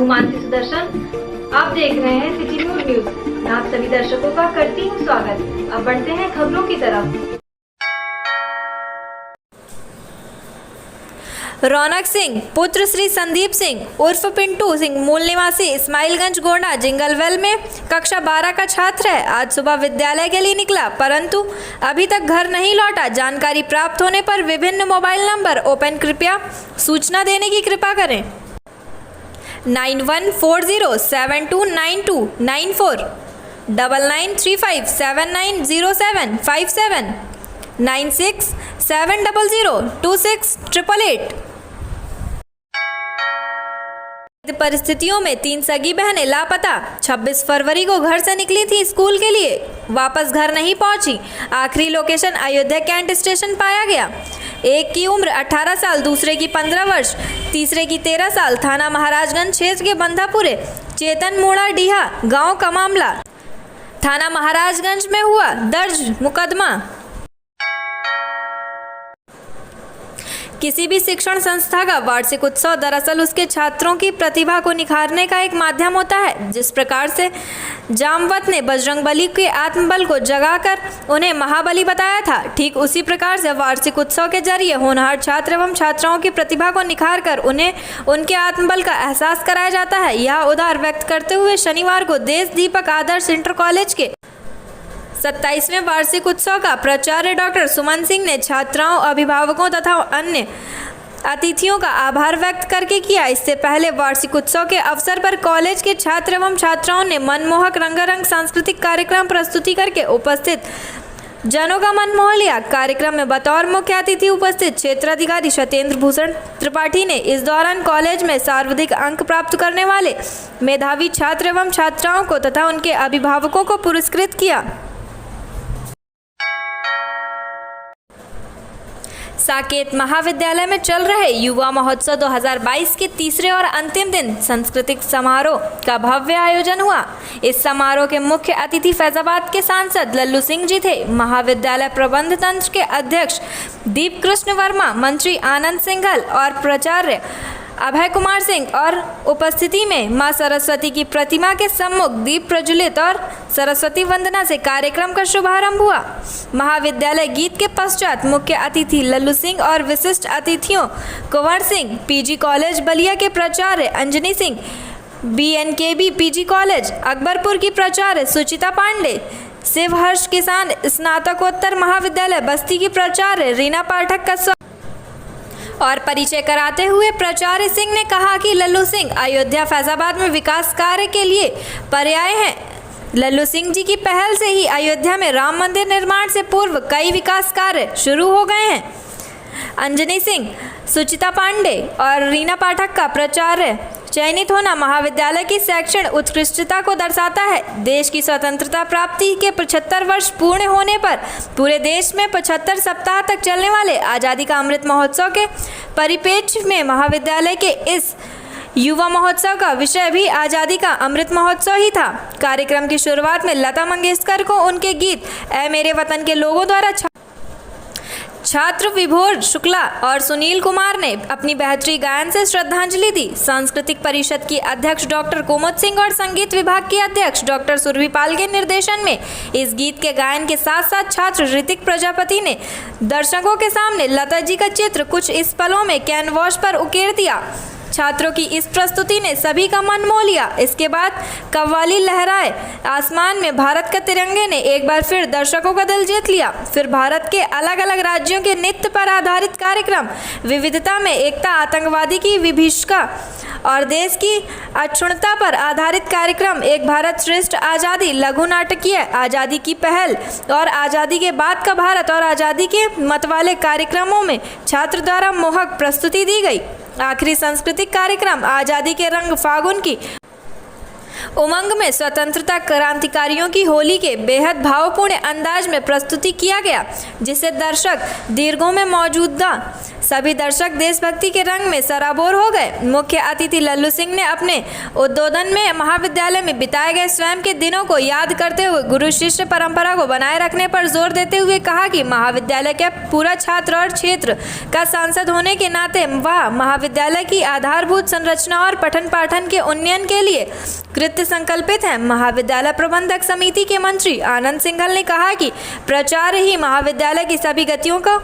हूँ मानसी सुदर्शन। आप देख रहे हैं सिटी न्यूज। मैं आप सभी दर्शकों का करती हूँ स्वागत। अब बढ़ते हैं खबरों की तरफ। रौनक सिंह पुत्र श्री संदीप सिंह उर्फ पिंटू सिंह मूल निवासी इस्माइलगंज गोंडा जिंगलवेल में कक्षा 12 का छात्र है। आज सुबह विद्यालय के लिए निकला परंतु अभी तक घर नहीं लौटा। जानकारी प्राप्त होने पर विभिन्न मोबाइल नंबर ओपन कृपया सूचना देने की कृपा करें। 9140729294 9935790757 9670026888। परिस्थितियों में 3 सगी बहनें लापता। 26 फरवरी को घर से निकली थी स्कूल के लिए, वापस घर नहीं पहुंची। आखिरी लोकेशन अयोध्या कैंट स्टेशन पाया गया। एक की उम्र 18 साल, दूसरे की 15 वर्ष, तीसरे की 13 साल। थाना महाराजगंज क्षेत्र के बंधापुरे चेतन मोड़ा डीहा गांव का मामला। थाना महाराजगंज में हुआ दर्ज मुकदमा। किसी भी शिक्षण संस्था का वार्षिक उत्सव दरअसल उसके छात्रों की प्रतिभा को निखारने का एक माध्यम होता है। जिस प्रकार से जामवंत ने बजरंगबली के आत्मबल को जगाकर उन्हें महाबली बताया था, ठीक उसी प्रकार से वार्षिक उत्सव के जरिए होनहार छात्र एवं छात्राओं की प्रतिभा को निखारकर उन्हें उनके आत्मबल का एहसास कराया जाता है। यह उदार व्यक्त करते हुए शनिवार को देश दीपक आदर्श इंटर कॉलेज के 27वें वार्षिक उत्सव का प्राचार्य डॉक्टर सुमन सिंह ने छात्राओं, अभिभावकों तथा अन्य अतिथियों का आभार व्यक्त करके किया। इससे पहले वार्षिक उत्सव के अवसर पर कॉलेज के छात्र एवं छात्राओं ने मनमोहक रंगारंग सांस्कृतिक कार्यक्रम प्रस्तुति करके उपस्थित जनों का मन मोह लिया। कार्यक्रम में बतौर मुख्य अतिथि उपस्थित क्षेत्राधिकारी सत्येंद्र भूषण त्रिपाठी ने इस दौरान कॉलेज में सर्वाधिक अंक प्राप्त करने वाले मेधावी छात्र एवं छात्राओं को तथा उनके अभिभावकों को पुरस्कृत किया। साकेत महाविद्यालय में चल रहे युवा महोत्सव 2022 के तीसरे और अंतिम दिन सांस्कृतिक समारोह का भव्य आयोजन हुआ। इस समारोह के मुख्य अतिथि फैजाबाद के सांसद लल्लू सिंह जी थे। महाविद्यालय प्रबंध तंत्र के अध्यक्ष दीप कृष्ण वर्मा, मंत्री आनंद सिंघल और प्राचार्य अभय कुमार सिंह और उपस्थिति में मां सरस्वती की प्रतिमा के सम्मुख दीप प्रज्वलित और सरस्वती वंदना से कार्यक्रम का शुभारंभ हुआ। महाविद्यालय गीत के पश्चात मुख्य अतिथि लल्लू सिंह और विशिष्ट अतिथियों कुंवर सिंह, पीजी कॉलेज बलिया के प्राचार्य Anjani Singh, BNKB PG college Akbarpur की प्राचार्य सुचिता पांडे, शिवहर्ष किसान स्नातकोत्तर महाविद्यालय बस्ती की प्राचार्य रीना पाठक का और परिचय कराते हुए प्राचार्य सिंह ने कहा कि लल्लू सिंह अयोध्या फैजाबाद में विकास कार्य के लिए पर्याय हैं। लल्लू सिंह जी की पहल से ही अयोध्या में राम मंदिर निर्माण से पूर्व कई विकास कार्य शुरू हो गए हैं। अंजनी सिंह, सुचिता पांडे और रीना पाठक का प्राचार्य चयनित होना महाविद्यालय की शैक्षणिक उत्कृष्टता को दर्शाता है। देश की स्वतंत्रता प्राप्ति के 75 वर्ष पूर्ण होने पर पूरे देश में 75 सप्ताह तक चलने वाले आज़ादी का अमृत महोत्सव के परिप्रेक्ष्य में महाविद्यालय के इस युवा महोत्सव का विषय भी आज़ादी का अमृत महोत्सव ही था। कार्यक्रम की शुरुआत में लता मंगेशकर को उनके गीत ऐ मेरे वतन के लोगों द्वारा छात्र विभोर शुक्ला और सुनील कुमार ने अपनी बेहतरीन गायन से श्रद्धांजलि दी। सांस्कृतिक परिषद की अध्यक्ष डॉक्टर कुमुद सिंह और संगीत विभाग की अध्यक्ष डॉक्टर सुरभि पाल के निर्देशन में इस गीत के गायन के साथ साथ छात्र ऋतिक प्रजापति ने दर्शकों के सामने लता जी का चित्र कुछ इस पलों में कैनवास पर उकेर दिया। छात्रों की इस प्रस्तुति ने सभी का मन मोह लिया। इसके बाद कव्वाली लहराए आसमान में भारत का तिरंगे ने एक बार फिर दर्शकों का दिल जीत लिया। फिर भारत के अलग अलग राज्यों के नृत्य पर आधारित कार्यक्रम, विविधता में एकता, आतंकवादी की विभीषिका और देश की अक्षुण्णता पर आधारित कार्यक्रम, एक भारत श्रेष्ठ आज़ादी, लघु नाटकीय आज़ादी की पहल और आज़ादी के बाद का भारत और आज़ादी के मत वाले कार्यक्रमों में छात्र द्वारा मोहक प्रस्तुति दी गई। आखिरी सांस्कृतिक कार्यक्रम आज़ादी के रंग फागुन की उमंग में स्वतंत्रता क्रांतिकारियों की होली के बेहद भावपूर्ण अंदाज में प्रस्तुति किया गया, जिसे दर्शक दीर्घों में मौजूदा सभी दर्शक देशभक्ति के रंग में सराबोर हो गए। मुख्य अतिथि लल्लू सिंह ने अपने उद्बोधन में महाविद्यालय में बिताए गए स्वयं के दिनों को याद करते हुए गुरु शिष्य परंपरा को बनाए रखने पर जोर देते हुए कहा कि महाविद्यालय के पूरा छात्र और क्षेत्र का सांसद होने के नाते वह महाविद्यालय की आधारभूत संरचना और पठन पाठन के उन्नयन के लिए कृत्य संकल्पित है। महाविद्यालय प्रबंधक समिति के मंत्री आनंद सिंघल ने कहा कि प्रचार ही महाविद्यालय की सभी गतियों का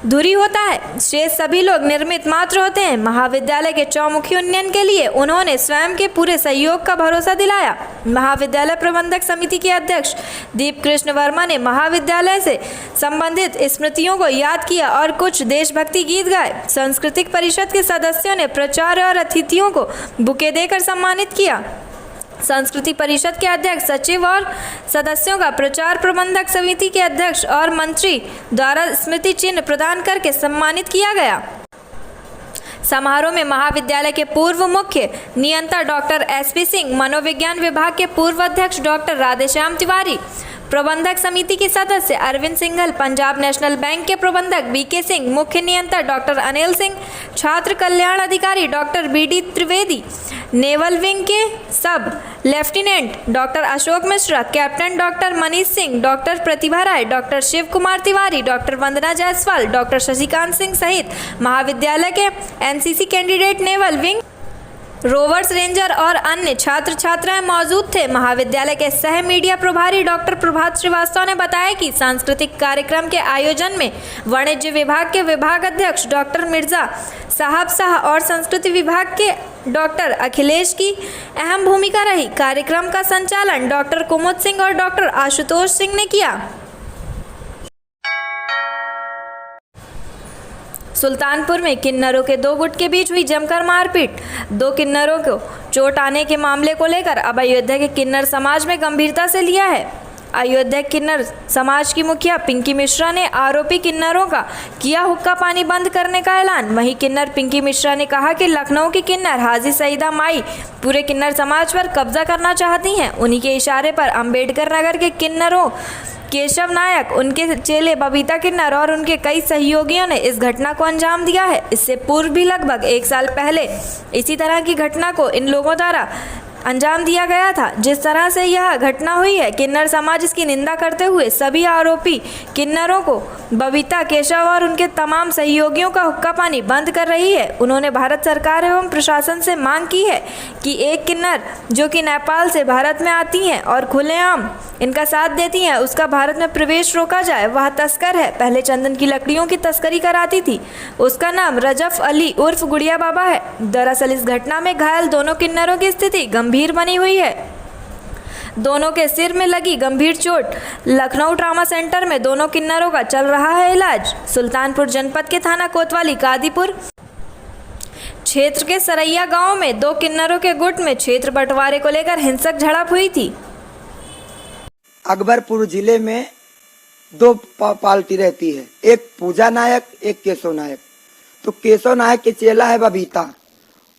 धुरी होता है, शेष सभी लोग निर्मित मात्र होते हैं। महाविद्यालय के चौमुखी उन्नयन के लिए उन्होंने स्वयं के पूरे सहयोग का भरोसा दिलाया। महाविद्यालय प्रबंधक समिति के अध्यक्ष दीप कृष्ण वर्मा ने महाविद्यालय से संबंधित स्मृतियों को याद किया और कुछ देशभक्ति गीत गाए। सांस्कृतिक परिषद के सदस्यों ने प्राचार्य और अतिथियों को बुके देकर सम्मानित किया। संस्कृति परिषद के अध्यक्ष सचिव और सदस्यों का प्रचार प्रबंधक समिति के अध्यक्ष और मंत्री द्वारा स्मृति चिन्ह प्रदान करके सम्मानित किया गया। समारोह में महाविद्यालय के पूर्व मुख्य नियंता डॉक्टर एसपी सिंह, मनोविज्ञान विभाग के पूर्व अध्यक्ष डॉक्टर राधेश्याम तिवारी, प्रबंधक समिति के सदस्य अरविंद सिंघल, पंजाब नेशनल बैंक के प्रबंधक बीके सिंह, मुख्य नियंता डॉक्टर अनिल सिंह, छात्र कल्याण अधिकारी doctor BD Trivedi, naval wing के sub lieutenant doctor Ashok Mishra, captain doctor Manish Singh, doctor Pratibha Rai, doctor Shiv Kumar Tiwari, doctor Vandana Jaiswal, doctor Shashikant Singh सहित महाविद्यालय के NCC candidate, naval wing, rovers ranger और अन्य छात्र छात्राएं मौजूद थे। महाविद्यालय के सह मीडिया प्रभारी डॉक्टर प्रभात श्रीवास्तव ने बताया कि सांस्कृतिक कार्यक्रम के आयोजन में वाणिज्य विभाग के विभाग अध्यक्ष डॉक्टर मिर्जा साहब शाह और संस्कृति विभाग के डॉक्टर अखिलेश की अहम भूमिका रही। कार्यक्रम का संचालन डॉक्टर कुमुद सिंह और डॉक्टर आशुतोष सिंह ने किया। सुल्तानपुर में किन्नरों के दो गुट के बीच हुई जमकर मारपीट। दो किन्नरों को चोट आने के मामले को लेकर अब अयोध्या के किन्नर समाज में गंभीरता से लिया है। अयोध्या किन्नर समाज की मुखिया पिंकी मिश्रा ने आरोपी किन्नरों का किया हुक्का पानी बंद करने का ऐलान। वहीं किन्नर पिंकी मिश्रा ने कहा कि लखनऊ की किन्नर हाजी सईदा माई पूरे किन्नर समाज पर कब्जा करना चाहती हैं। उन्हीं के इशारे पर अंबेडकर नगर के किन्नरों केशव नायक, उनके चेले बबीता किन्नर और उनके कई सहयोगियों ने इस घटना को अंजाम दिया है। इससे पूर्व भी लगभग 1 साल पहले इसी तरह की घटना को इन लोगों द्वारा अंजाम दिया गया था। जिस तरह से यह घटना हुई है, किन्नर समाज इसकी निंदा करते हुए सभी आरोपी किन्नरों को बबीता, केशव और उनके तमाम सहयोगियों का हुक्का पानी बंद कर रही है। उन्होंने भारत सरकार एवं प्रशासन से मांग की है कि एक किन्नर जो कि नेपाल से भारत में आती हैं और खुलेआम इनका साथ देती हैं, उसका भारत में प्रवेश रोका जाए। वह तस्कर है, पहले चंदन की लकड़ियों की तस्करी कराती थी। उसका नाम रजफ अली उर्फ गुड़िया बाबा है। दरअसल इस घटना में घायल दोनों किन्नरों की स्थिति गंभीर बनी हुई है। दोनों के सिर में लगी गंभीर चोट। लखनऊ ट्रामा सेंटर में दोनों किन्नरों का चल रहा है इलाज। सुल्तानपुर जनपद के थाना कोतवाली कादीपुर क्षेत्र के सरैया गांव में दो किन्नरों के गुट में क्षेत्र बंटवारे को लेकर हिंसक झड़प हुई थी। अकबरपुर जिले में 2 पार्टी रहती है, एक पूजा नायक, एक केशव नायक। तो केशव नायक के चेला है बबीता,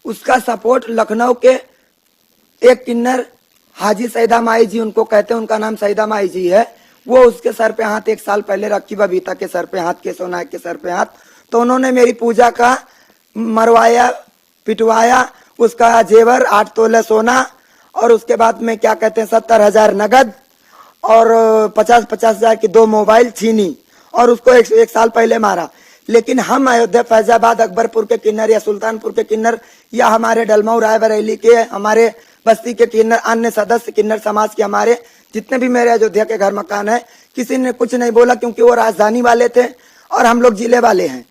उसका सपोर्ट लखनऊ के एक किन्नर हाजी सईदा माई जी, उनको कहते हैं, उनका नाम सईदा माई जी है, वो उसके सर पे हाथ 1 साल पहले रखी, बबीता के सर पे हाथ, केशव नायक के सर पे हाथ। तो उन्होंने मेरी पूजा का मरवाया, पिटवाया, उसका जेवर 8 तोले सोना और उसके बाद में क्या कहते हैं 70,000 नगद और 50-50 हजार की 2 मोबाइल छीनी और उसको एक साल पहले मारा। लेकिन हम अयोध्या, फैजाबाद, अकबरपुर के किन्नर या सुल्तानपुर के किन्नर या हमारे डलमऊ रायबरेली के, हमारे बस्ती के किन्नर, अन्य सदस्य किन्नर समाज के, हमारे जितने भी मेरे अयोध्या के घर मकान है, किसी ने कुछ नहीं बोला क्योंकि वो राजधानी वाले थे और हम लोग जिले वाले हैं।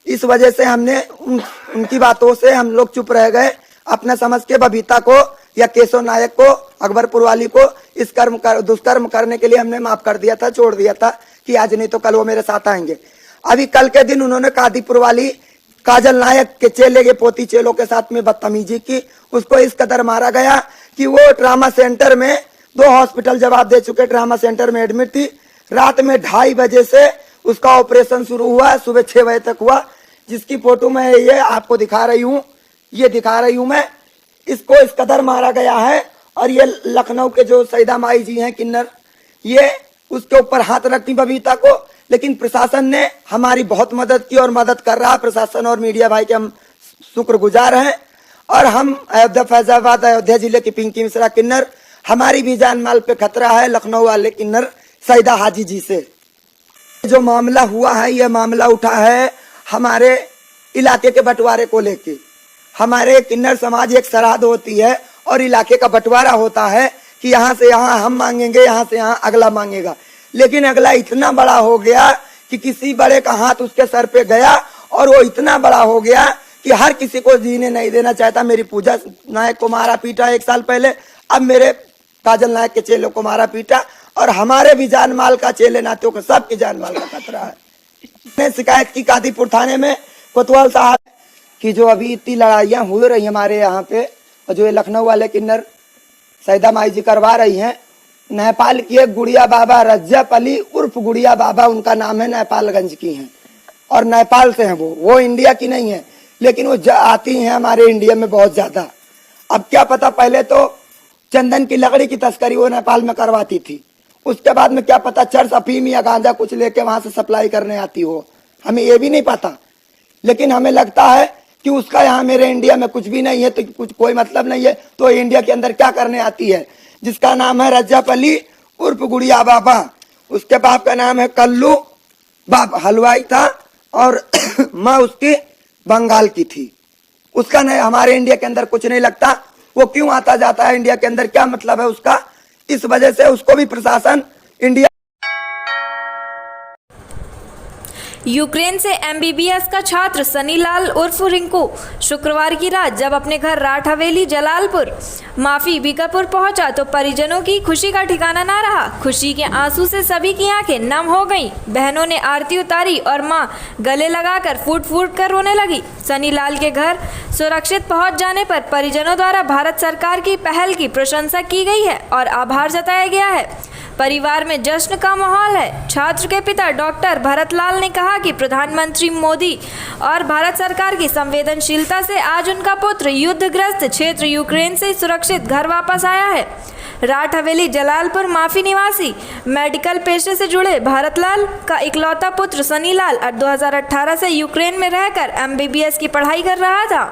इस वजह से हमने उनकी बातों से हम लोग चुप रह गए। अपने समझ के बबीता को या केशव नायक को, अकबरपुर वाली को इस दुष्कर्म करने के लिए हमने माफ कर दिया था, छोड़ दिया था कि आज नहीं तो कल वो मेरे साथ आएंगे। अभी कल के दिन उन्होंने कादीपुर वाली काजल नायक के चेले के पोती चेलों के साथ में बदतमीजी की। उसको इस कदर मारा गया कि वो ट्रामा सेंटर में 2 हॉस्पिटल जवाब दे चुके, ट्रामा सेंटर में एडमिट थी। रात में 2:30 बजे से उसका ऑपरेशन शुरू हुआ, सुबह 6 बजे तक हुआ, जिसकी फोटो मैं ये आपको दिखा रही हूँ, ये दिखा रही हूँ मैं। इसको इस कदर मारा गया है। और ये लखनऊ के जो सईदा माई जी हैं किन्नर, ये उसके ऊपर हाथ रखती बबीता को, लेकिन प्रशासन ने हमारी बहुत मदद की और मदद कर रहा है। प्रशासन और मीडिया भाई के हम शुक्रगुजार हैं। और हम अयोध्या फैजाबाद अयोध्या जिले की पिंकी मिश्रा किन्नर, हमारी भी जान माल पे खतरा है। लखनऊ वाले किन्नर सईदा हाजी जी से जो मामला हुआ है, ये मामला उठा है हमारे इलाके के बंटवारे को लेके। हमारे किन्नर समाज एक सरहद होती है और इलाके का बंटवारा होता है कि यहाँ से यहाँ हम मांगेंगे, यहाँ से यहाँ अगला मांगेगा। लेकिन अगला इतना बड़ा हो गया कि किसी बड़े का हाथ उसके सर पे गया और वो इतना बड़ा हो गया कि हर किसी को जीने नहीं देना चाहता। मेरी पूजा नायक को मारा पीटा 1 साल पहले, अब मेरे काजल नायक के चेलों को मारा पीटा और हमारे भी जान माल का, चेले नातियों को सबकी जान माल का खतरा है। ने शिकायत की कादीपुर थाने में कोतवाल साहब की जो अभी इतनी लड़ाइयाँ हो रही हमारे यहाँ पे, और जो ये लखनऊ वाले किन्नर सईदा माई जी करवा रही हैं। नेपाल की एक गुड़िया बाबा रज्जब अली उर्फ गुड़िया बाबा उनका नाम है, नेपालगंज की हैं और नेपाल से हैं। वो इंडिया की नहीं है, लेकिन वो आती हैं हमारे इंडिया में बहुत ज्यादा। अब क्या पता, पहले तो चंदन की लकड़ी की तस्करी वो नेपाल में करवाती थी, उसके बाद में क्या पता चर्च अफीम या गांजा कुछ लेके वहां से सप्लाई करने आती हो, हमें ये भी नहीं पता। लेकिन हमें लगता है कि उसका यहाँ मेरे इंडिया में कुछ भी नहीं है, तो कुछ कोई मतलब नहीं है, तो इंडिया के अंदर क्या करने आती है। जिसका नाम है रज्जब अली उर्फ गुड़िया बाबा, उसके बाप का नाम है कल्लू, बाप हलवाई था और माँ उसकी बंगाल की थी। उसका नहीं, हमारे इंडिया के अंदर कुछ नहीं लगता। वो क्यों आता जाता है इंडिया के अंदर, क्या मतलब है उसका, इस वजह से उसको भी प्रशासन इंडिया। यूक्रेन से एमबीबीएस का छात्र सनीलाल उर्फ रिंकू शुक्रवार की रात जब अपने घर राठ हवेली जलालपुर बीकापुर पहुंचा तो परिजनों की खुशी का ठिकाना ना रहा। खुशी के आंसू से सभी की आंखें नम हो गईं। बहनों ने आरती उतारी और मां गले लगाकर फूट फूट कर रोने लगी। सनीलाल के घर सुरक्षित पहुंच जाने पर परिजनों द्वारा भारत सरकार की पहल की प्रशंसा की गई है और आभार जताया गया है। परिवार में जश्न का माहौल है। छात्र के पिता डॉक्टर भरतलाल ने कहा कि प्रधानमंत्री मोदी और भारत सरकार की संवेदनशीलता से आज उनका पुत्र युद्धग्रस्त क्षेत्र यूक्रेन से सुरक्षित घर वापस आया है। राठ हवेली जलालपुर माफी निवासी मेडिकल पेशे से जुड़े भरतलाल का इकलौता पुत्र सनीलाल 2018 से यूक्रेन में रहकर एमबीबीएस की पढ़ाई कर रहा था।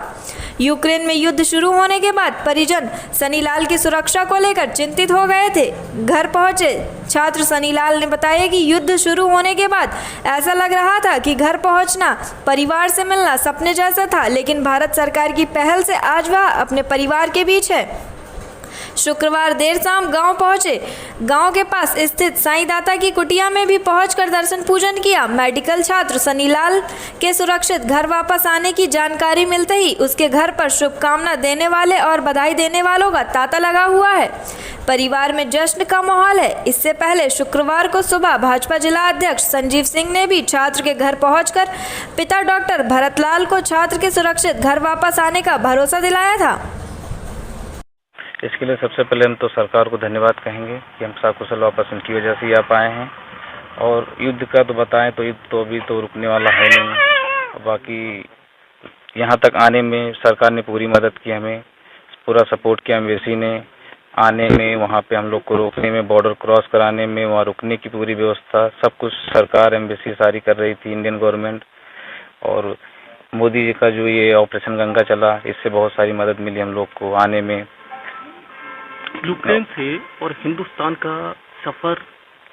यूक्रेन में युद्ध शुरू होने के बाद परिजन सनीलाल की सुरक्षा को लेकर चिंतित हो गए थे। घर पहुंचे छात्र सनीलाल ने बताया कि युद्ध शुरू होने के बाद ऐसा लग रहा था कि घर पहुंचना, परिवार से मिलना सपने जैसा था, लेकिन भारत सरकार की पहल से आज वह अपने परिवार के बीच है। शुक्रवार देर शाम गांव पहुंचे। गांव के पास स्थित साईं दाता की कुटिया में भी पहुंचकर दर्शन पूजन किया। मेडिकल छात्र सनीलाल के सुरक्षित घर वापस आने की जानकारी मिलते ही उसके घर पर शुभकामना देने वाले और बधाई देने वालों का तांता लगा हुआ है। परिवार में जश्न का माहौल है। इससे पहले शुक्रवार को सुबह भाजपा जिला अध्यक्ष संजीव सिंह ने भी छात्र के घर पहुंचकर पिता डॉक्टर भरतलाल को छात्र के सुरक्षित घर वापस आने का भरोसा दिलाया था। इसके लिए सबसे पहले हम तो सरकार को धन्यवाद कहेंगे कि हम सकुशल वापस उनकी वजह से आ पाए हैं। और युद्ध का तो बताएं तो युद्ध तो अभी तो रुकने वाला है नहीं। बाकी यहाँ तक आने में सरकार ने पूरी मदद की, हमें पूरा सपोर्ट किया। एम्बेसी ने आने में, वहाँ पे हम लोग को रोकने में, बॉर्डर क्रॉस कराने में, वहाँ रुकने की पूरी व्यवस्था, सब कुछ सरकार एम्बेसी सारी कर रही थी, इंडियन गवर्नमेंट। और मोदी जी का जो ये ऑपरेशन गंगा चला, इससे बहुत सारी मदद मिली हम लोग को आने में। यूक्रेन से और हिंदुस्तान का सफर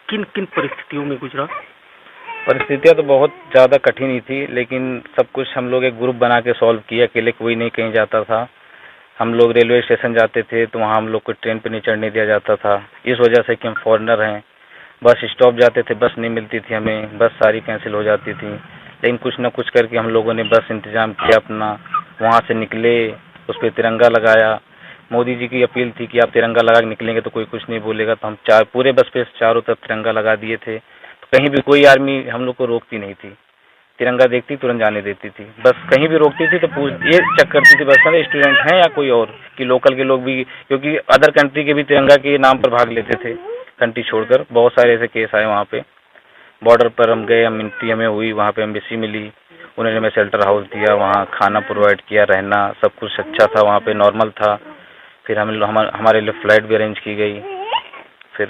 किन किन परिस्थितियों में गुजरा? परिस्थितियाँ तो बहुत ज़्यादा कठिन ही थी, लेकिन सब कुछ हम लोग एक ग्रुप बना के सॉल्व किया। अकेले कोई नहीं कहीं जाता था। हम लोग रेलवे स्टेशन जाते थे तो वहाँ हम लोग को ट्रेन पे नहीं चढ़ने दिया जाता था, इस वजह से कि हम फॉरेनर हैं। बस स्टॉप जाते थे, बस नहीं मिलती थी हमें, बस सारी कैंसिल हो जाती थी। लेकिन कुछ ना कुछ करके हम लोगों ने बस इंतज़ाम किया अपना, वहाँ से निकले, उस पर तिरंगा लगाया। मोदी जी की अपील थी कि आप तिरंगा लगा के निकलेंगे तो कोई कुछ नहीं बोलेगा, तो हम पूरे बस पे चारों तरफ तिरंगा लगा दिए थे। तो कहीं भी कोई आर्मी हम लोग को रोकती नहीं थी, तिरंगा देखती तुरंत जाने देती थी। बस कहीं भी रोकती थी तो ये चेक करती थी बस में स्टूडेंट हैं या कोई और, कि लोकल के लोग भी, क्योंकि अदर कंट्री के भी तिरंगा के नाम पर भाग लेते थे कंट्री छोड़कर। बहुत सारे ऐसे केस आए वहाँ पे। बॉर्डर पर हम गए, मिनती हमें हुई, वहाँ पे एम्बेसी मिली, उन्होंने हमें शेल्टर हाउस दिया, वहाँ खाना प्रोवाइड किया, रहना सब कुछ अच्छा था, वहाँ पे नॉर्मल था। फिर हमारे लिए फ्लाइट भी अरेंज की गई। फिर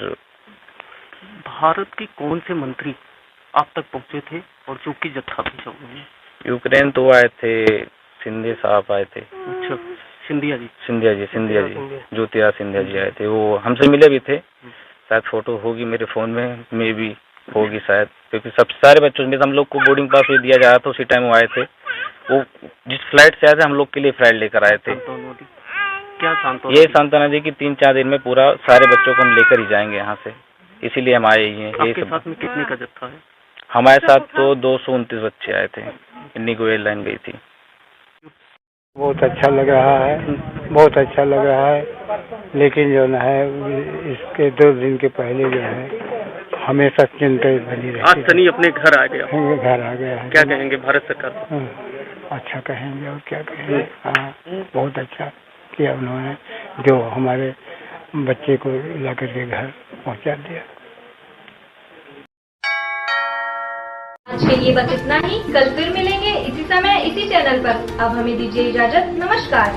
भारत के कौन से मंत्री आप तक पहुंचे थे और जो कि जत्था भी हुए? यूक्रेन तो आए थे, सिंधे साहब आए थे। अच्छा, सिंधिया जी, ज्योतिराज सिंधिया जी आए थे। वो हमसे मिले भी थे, शायद फोटो होगी मेरे फोन में भी होगी शायद, क्योंकि सब सारे बच्चों ने, हम लोग को बोर्डिंग पास भी दिया जा रहा था उसी टाइम वो आए थे। वो जिस फ्लाइट से आए थे हम लोग के लिए फ्लाइट लेकर आए थे। क्या सांत्वना? ये सांत्वना दी कि 3-4 दिन में पूरा सारे बच्चों को हम लेकर ही जाएंगे यहाँ से, इसीलिए हम आए ही हैं। आपके साथ में कितने का जत्था है? हमारे साथ तो 229 बच्चे आए थे, इंडिगो एयरलाइन गई थी। बहुत अच्छा लग रहा है, बहुत अच्छा लग रहा है, लेकिन जो है इसके 2 दिन के पहले जो है हमेशा चिंता बनी रहती है। आज सनी अपने घर आ गया, घर आ गया है। क्या कहेंगे भारत सरकार को? अच्छा कहेंगे और क्या कहेंगे। हाँ, बहुत अच्छा किया उन्होंने, जो हमारे बच्चे को ला करके घर पहुंचा दिया। आज के लिए बस इतना ही। कल फिर मिलेंगे इसी समय इसी चैनल पर। अब हमें दीजिए इजाजत। नमस्कार।